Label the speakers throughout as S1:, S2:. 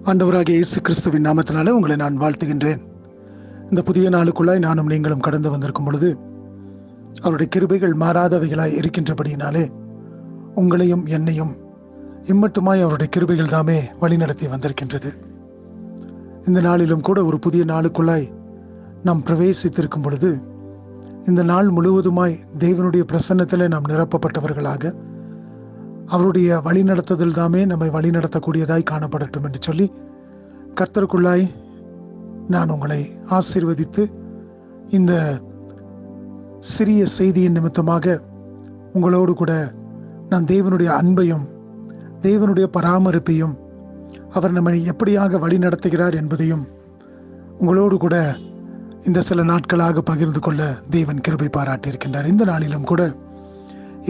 S1: ஆண்டவராகிய இயேசு கிறிஸ்துவின் நாமத்தினாலே உங்களை நான் வாழ்த்துகின்றேன். இந்த புதிய நாளுக்குள்ளாய் நானும் நீங்களும் கடந்து வந்திருக்கும் பொழுது அவருடைய கிருபைகள் மாறாதவைகளாய் இருக்கின்றபடியினாலே உங்களையும் என்னையும் இம்மட்டுமாய் அவருடைய கிருபைகள் தாமே வழிநடத்தி வந்திருக்கின்றது. இந்த நாளிலும் கூட ஒரு புதிய நாளுக்குள்ளாய் நாம் பிரவேசித்திருக்கும் பொழுது இந்த நாள் முழுவதுமாய் தேவனுடைய பிரசன்னத்திலே நாம் நிரப்பப்பட்டவர்களாக அவருடைய வழிநடத்துதல் தாமே நம்மை வழிநடத்தக்கூடியதாய் காணப்படட்டும் என்று சொல்லி கர்த்தருக்குள்ளாய் நான் உங்களை ஆசீர்வதித்து இந்த சிறிய செய்தியின் நிமித்தமாக உங்களோடு கூட நான் தேவனுடைய அன்பையும் தேவனுடைய பராமரிப்பையும் அவர் நம்மை எப்படியாக வழி நடத்துகிறார் என்பதையும் உங்களோடு கூட இந்த சில நாட்களாக பகிர்ந்து கொள்ள தேவன் கிருபை பாராட்டியிருக்கின்றார். இந்த நாளிலும் கூட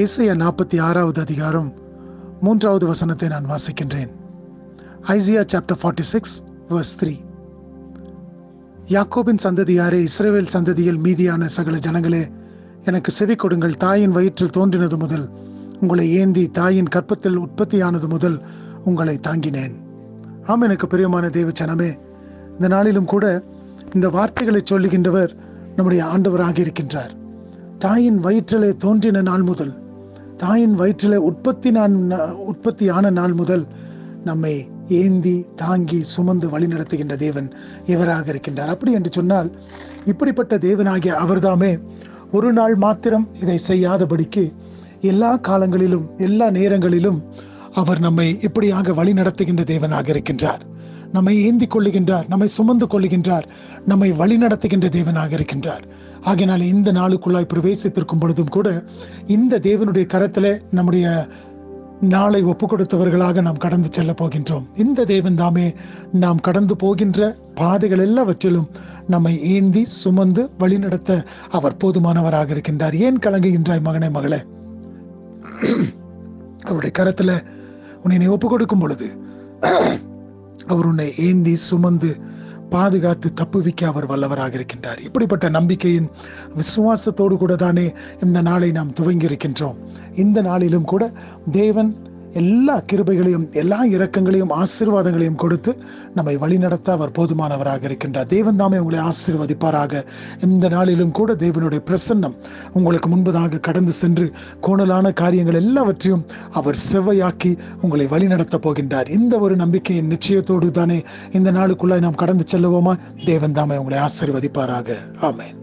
S1: ஏசாயா 46வது அதிகாரம் 3வது வசனத்தை நான் வாசிக்கின்றேன். Isaiah chapter 46 verse 3. யாக்கோபின் சந்ததியாரே, இஸ்ரவேல் சந்ததியில் மீதியான சகல ஜனங்களே, எனக்கு செவி கொடுங்கள். தாயின் வயிற்றில் தோன்றினது முதல் உங்களை ஏந்தி, தாயின் கற்பத்தில் உற்பத்தியானது முதல் உங்களை தாங்கினேன். ஆம், எனக்கு பிரியமான தேவ ஜனமே, இந்த நாளிலும் கூட இந்த வார்த்தைகளை சொல்லுகின்றவர் நம்முடைய ஆண்டவராக இருக்கின்றார். தாயின் வயிற்றிலே தோன்றின நாள் முதல், தாயின் வயிற்றிலே உற்பத்தியான நாள் முதல் நம்மை ஏந்தி தாங்கி சுமந்து வழி நடத்துகின்ற தேவன் எவராக இருக்கின்றார். அப்படி என்று சொன்னால், இப்படிப்பட்ட தேவனாகிய அவர்தாமே ஒரு நாள் மாத்திரம் இதை செய்யாதபடிக்கு எல்லா காலங்களிலும் எல்லா நேரங்களிலும் அவர் நம்மை இப்படியாக வழி நடத்துகின்ற தேவனாக இருக்கின்றார். நம்மை ஏந்தி கொள்ளுகின்றார், நம்மை சுமந்து கொள்ளுகின்றார், நம்மை வழி நடத்துகின்ற தேவனாக இருக்கின்றார். ஆகையினால இந்த நாளுக்குள்ளாய் பிரவேசித்திருக்கும் பொழுதும் கூட இந்த தேவனுடைய கரத்திலே நம்முடைய நாளை ஒப்பு கொடுத்தவர்களாக நாம் கடந்து செல்ல போகின்றோம். இந்த தேவன் தாமே நாம் கடந்து போகின்ற பாதைகள் எல்லாவற்றிலும் நம்மை ஏந்தி சுமந்து வழிநடத்த அவர் போதுமானவராக இருக்கின்றார். ஏன் கலங்குகின்றாய் மகனே, மகளே? அவருடைய கரத்துல உன்னை ஒப்பு கொடுக்கும் பொழுது அவர் உன்னை ஏந்தி சுமந்து பாதுகாத்து தப்புவிக்க அவர் வல்லவராக இருக்கின்றார். இப்படிப்பட்ட நம்பிக்கையின் விசுவாசத்தோடு கூட தானே இந்த நாளை நாம் துவங்கி இருக்கின்றோம். இந்த நாளிலும் கூட தேவன் எல்லா கிருபைகளையும் எல்லா இரக்கங்களையும் ஆசீர்வாதங்களையும் கொடுத்து நம்மை வழிநடத்த அவர் போதுமானவராக இருக்கின்றார். தேவன் தாமே உங்களை ஆசீர்வதிப்பாராக. இந்த நாளிலும் கூட தேவனுடைய பிரசன்னம் உங்களுக்கு முன்பதாக கடந்து சென்று கோணலான காரியங்கள் எல்லாவற்றையும் அவர் செவ்வையாக்கி உங்களை வழிநடத்த போகின்றார். இந்த ஒரு நம்பிக்கையின் நிச்சயத்தோடு தானே இந்த நாளுக்குள்ளாய் நாம் கடந்து செல்லுவோமா? தேவன் தாமே உங்களை ஆசீர்வதிப்பாராக. ஆமென்.